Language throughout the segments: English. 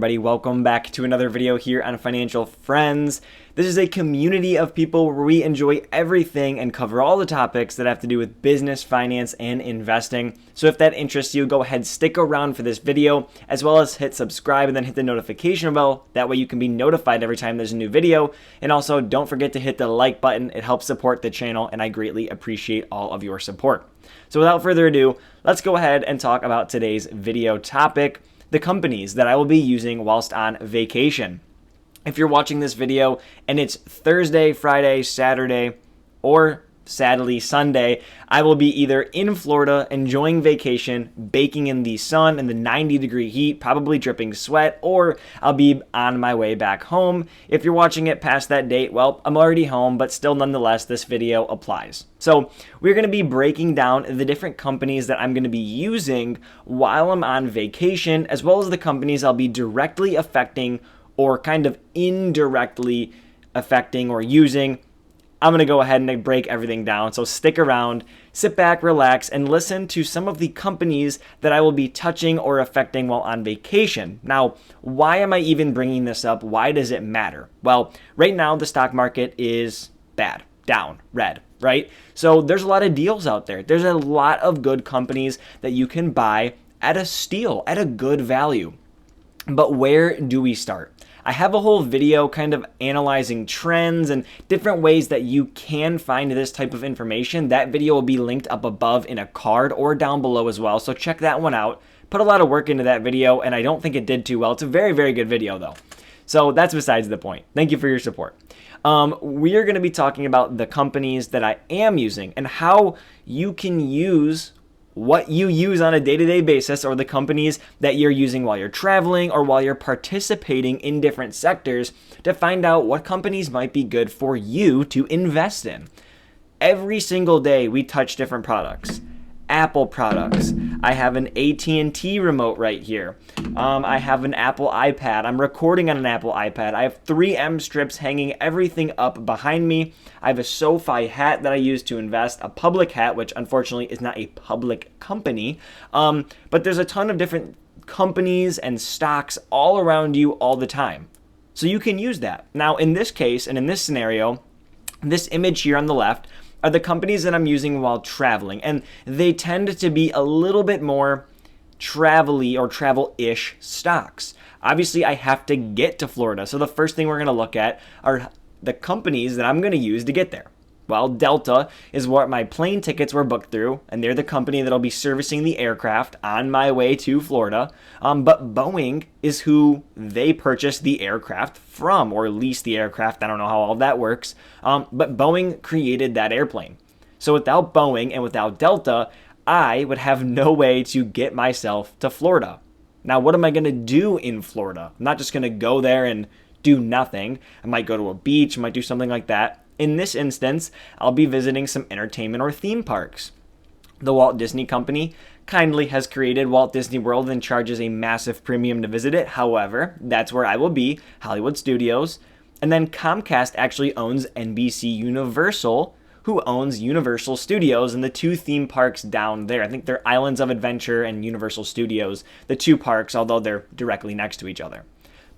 Everybody, welcome back to another video here on Financial Friends. This is a community of people where we enjoy everything and cover all the topics that have to do with business, finance, and investing. So if that interests you, go ahead, stick around for this video, as well as hit subscribe and then hit the notification bell. That way you can be notified every time there's a new video. And also don't forget to hit the like button. It helps support the channel, and I greatly appreciate all of your support. So without further ado, let's go ahead and talk about today's video topic: the companies that I will be using whilst on vacation. If you're watching this video and it's Thursday, Friday, Saturday, or sadly Sunday, I will be either in Florida enjoying vacation, baking in the sun in the 90-degree heat, probably dripping sweat, or I'll be on my way back home. If you're watching it past that date, well, I'm already home, but still nonetheless, this video applies. So we're going to be breaking down the different companies that I'm going to be using while I'm on vacation, as well as the companies I'll be directly affecting or kind of indirectly affecting or using. I'm going to go ahead and break everything down, so stick around, sit back, relax, and listen to some of the companies that I will be touching or affecting while on vacation. Now, why am I even bringing this up? Why does it matter? Well, right now the stock market is bad, down, red, right? So there's a lot of deals out there. There's a lot of good companies that you can buy at a steal, at a good value. But where do we start? I have a whole video kind of analyzing trends and different ways that you can find this type of information. That video will be linked up above in a card or down below as well, so check that one out. Put a lot of work into that video, and I don't think it did too well. It's a very, very good video, though. So that's besides the point. Thank you for your support. We are going to be talking about the companies that I am using and how you can use what you use on a day-to-day basis, or the companies that you're using while you're traveling or while you're participating in different sectors, to find out what companies might be good for you to invest in. Every single day we touch different products. Apple products. I have an AT&T remote right here. I have an Apple iPad. I'm recording on an Apple iPad. I have 3M strips hanging everything up behind me. I have a SoFi hat that I use to invest, a public hat, which unfortunately is not a public company. But there's a ton of different companies and stocks all around you all the time. So you can use that. Now, in this case and in this scenario, this image here on the left are the companies that I'm using while traveling, and they tend to be a little bit more travel-y or travel-ish stocks. Obviously, I have to get to Florida, so the first thing we're going to look at are the companies that I'm going to use to get there. Well, Delta is what my plane tickets were booked through, and they're the company that'll be servicing the aircraft on my way to Florida. But Boeing is who they purchased the aircraft from, or leased the aircraft. I don't know how all that works. But Boeing created that airplane. So without Boeing and without Delta, I would have no way to get myself to Florida. Now, what am I going to do in Florida? I'm not just going to go there and do nothing. I might go to a beach, I might do something like that. In this instance, I'll be visiting some entertainment or theme parks. The Walt Disney Company kindly has created Walt Disney World and charges a massive premium to visit it. However, that's where I will be, Hollywood Studios. And then Comcast actually owns NBC Universal, who owns Universal Studios and the two theme parks down there. I think they're Islands of Adventure and Universal Studios, the two parks, although they're directly next to each other.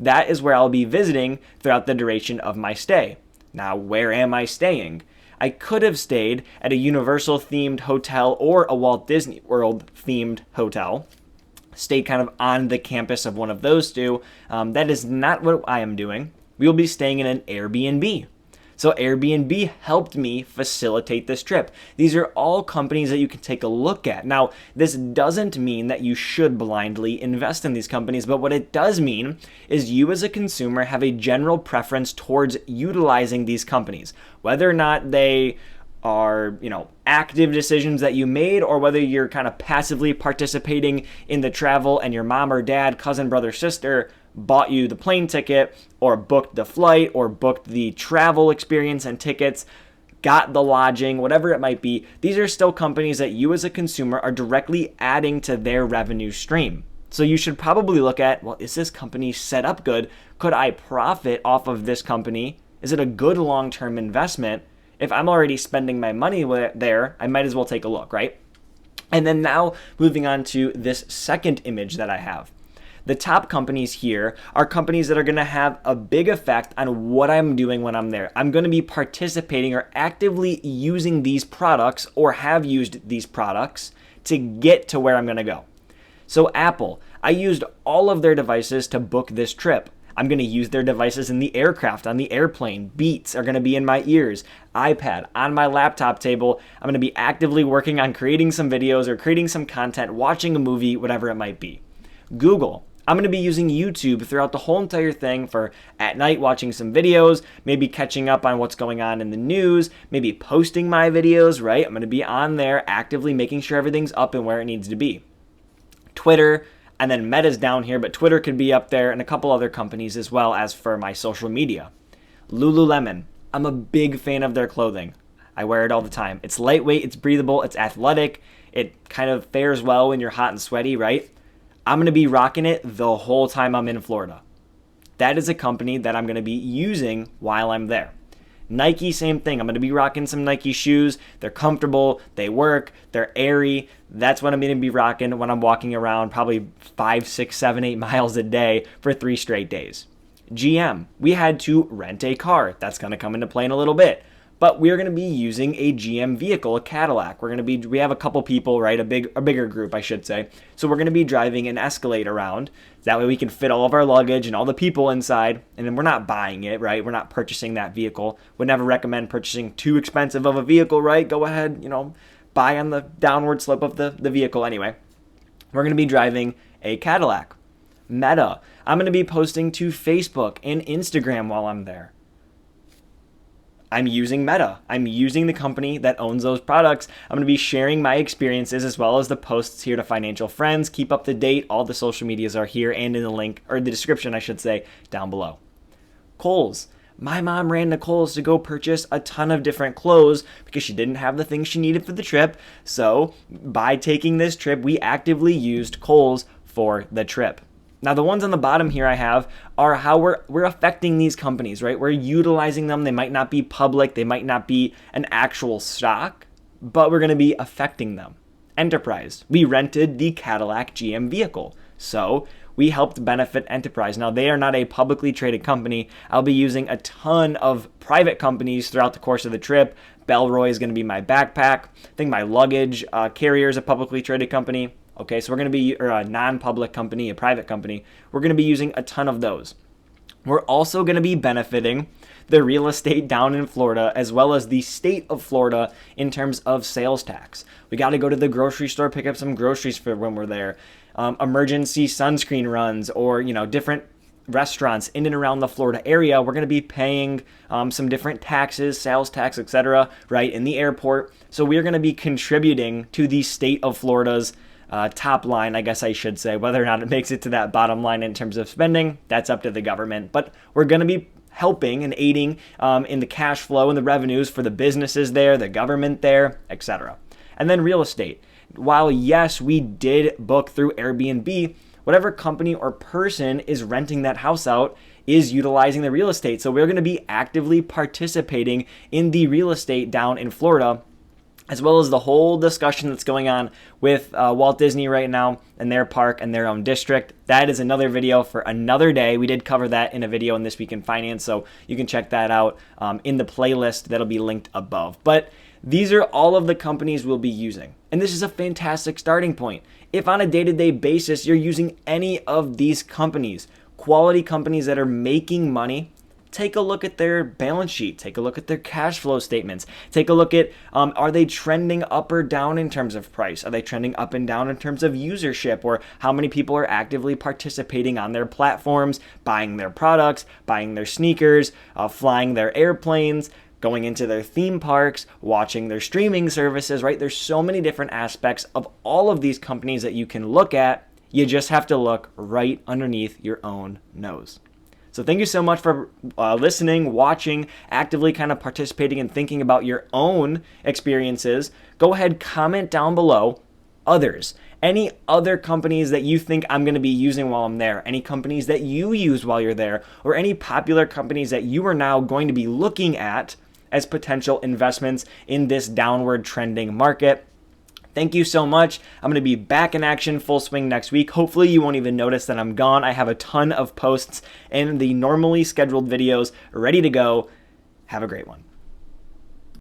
That is where I'll be visiting throughout the duration of my stay. Now, where am I staying? I could have stayed at a Universal-themed hotel or a Walt Disney World-themed hotel. Stayed kind of on the campus of one of those two. That is not what I am doing. We will be staying in an Airbnb. So Airbnb helped me facilitate this trip. These are all companies that you can take a look at. Now, this doesn't mean that you should blindly invest in these companies, but what it does mean is you as a consumer have a general preference towards utilizing these companies, whether or not they are, active decisions that you made, or whether you're kind of passively participating in the travel and your mom or dad, cousin, brother, sister bought you the plane ticket or booked the flight or booked the travel experience and tickets, got the lodging, whatever it might be. These are still companies that you as a consumer are directly adding to their revenue stream. So you should probably look at, well, is this company set up good? Could I profit off of this company? Is it a good long-term investment? If I'm already spending my money there, I might as well take a look, right? And then now moving on to this second image that I have. The top companies here are companies that are going to have a big effect on what I'm doing when I'm there. I'm going to be participating or actively using these products or have used these products to get to where I'm going to go. So Apple, I used all of their devices to book this trip. I'm going to use their devices in the aircraft, on the airplane. Beats are going to be in my ears. iPad, on my laptop table. I'm going to be actively working on creating some videos or creating some content, watching a movie, whatever it might be. Google, I'm going to be using YouTube throughout the whole entire thing for at night watching some videos, maybe catching up on what's going on in the news, maybe posting my videos, right? I'm going to be on there actively making sure everything's up and where it needs to be. Twitter, and then Meta's down here, but Twitter could be up there and a couple other companies as well as for my social media. Lululemon, I'm a big fan of their clothing. I wear it all the time. It's lightweight, it's breathable, it's athletic, it kind of fares well when you're hot and sweaty, right? I'm going to be rocking it the whole time I'm in Florida. That is a company that I'm going to be using while I'm there. Nike, same thing. I'm going to be rocking some Nike shoes. They're comfortable, they work, they're airy. That's what I'm going to be rocking when I'm walking around probably 5, 6, 7, 8 miles a day for 3 straight days. GM, we had to rent a car. That's going to come into play in a little bit. But we're going to be using a GM vehicle, a Cadillac. We have a couple people, right? A bigger group, I should say. So we're going to be driving an Escalade around. That way we can fit all of our luggage and all the people inside. And then we're not buying it, right? We're not purchasing that vehicle. Would never recommend purchasing too expensive of a vehicle, right? Go ahead, buy on the downward slope of the vehicle anyway. We're going to be driving a Cadillac. Meta, I'm going to be posting to Facebook and Instagram while I'm there. I'm using Meta. I'm using the company that owns those products. I'm going to be sharing my experiences as well as the posts here to financial friends. Keep up to date. All the social medias are here and in the link, or the description, I should say, down below. Kohl's. My mom ran to Kohl's to go purchase a ton of different clothes because she didn't have the things she needed for the trip. So by taking this trip, we actively used Kohl's for the trip. Now, the ones on the bottom here I have are how we're affecting these companies, right? We're utilizing them. They might not be public. They might not be an actual stock, but we're going to be affecting them. Enterprise. We rented the Cadillac GM vehicle. So we helped benefit Enterprise. Now, they are not a publicly traded company. I'll be using a ton of private companies throughout the course of the trip. Bellroy is going to be my backpack. I think my luggage carrier is a publicly traded company. Okay, so we're going to be a non-public company, a private company. We're going to be using a ton of those. We're also going to be benefiting the real estate down in Florida as well as the state of Florida in terms of sales tax. We got to go to the grocery store, pick up some groceries for when we're there. Emergency sunscreen runs or, different restaurants in and around the Florida area. We're going to be paying some different taxes, sales tax, etc., right, in the airport. So we're going to be contributing to the state of Florida's top line, I guess I should say. Whether or not it makes it to that bottom line in terms of spending, that's up to the government. But we're going to be helping and aiding in the cash flow and the revenues for the businesses there, the government there, etc. And then real estate. While yes, we did book through Airbnb, whatever company or person is renting that house out is utilizing the real estate. So we're going to be actively participating in the real estate down in Florida, as well as the whole discussion that's going on with Walt Disney right now and their park and their own district. That is another video for another day. We did cover that in a video in This Week in Finance, so you can check that out in the playlist that'll be linked above. But these are all of the companies we'll be using. And this is a fantastic starting point. If on a day-to-day basis you're using any of these companies, quality companies that are making money, take a look at their balance sheet. Take a look at their cash flow statements. Take a look at, are they trending up or down in terms of price? Are they trending up and down in terms of usership, or how many people are actively participating on their platforms, buying their products, buying their sneakers, flying their airplanes, going into their theme parks, watching their streaming services, right? There's so many different aspects of all of these companies that you can look at. You just have to look right underneath your own nose. So thank you so much for listening, watching, actively kind of participating and thinking about your own experiences. Go ahead, comment down below others. Any other companies that you think I'm going to be using while I'm there, any companies that you use while you're there, or any popular companies that you are now going to be looking at as potential investments in this downward trending market. Thank you so much. I'm going to be back in action full swing next week. Hopefully you won't even notice that I'm gone. I have a ton of posts and the normally scheduled videos ready to go. Have a great one.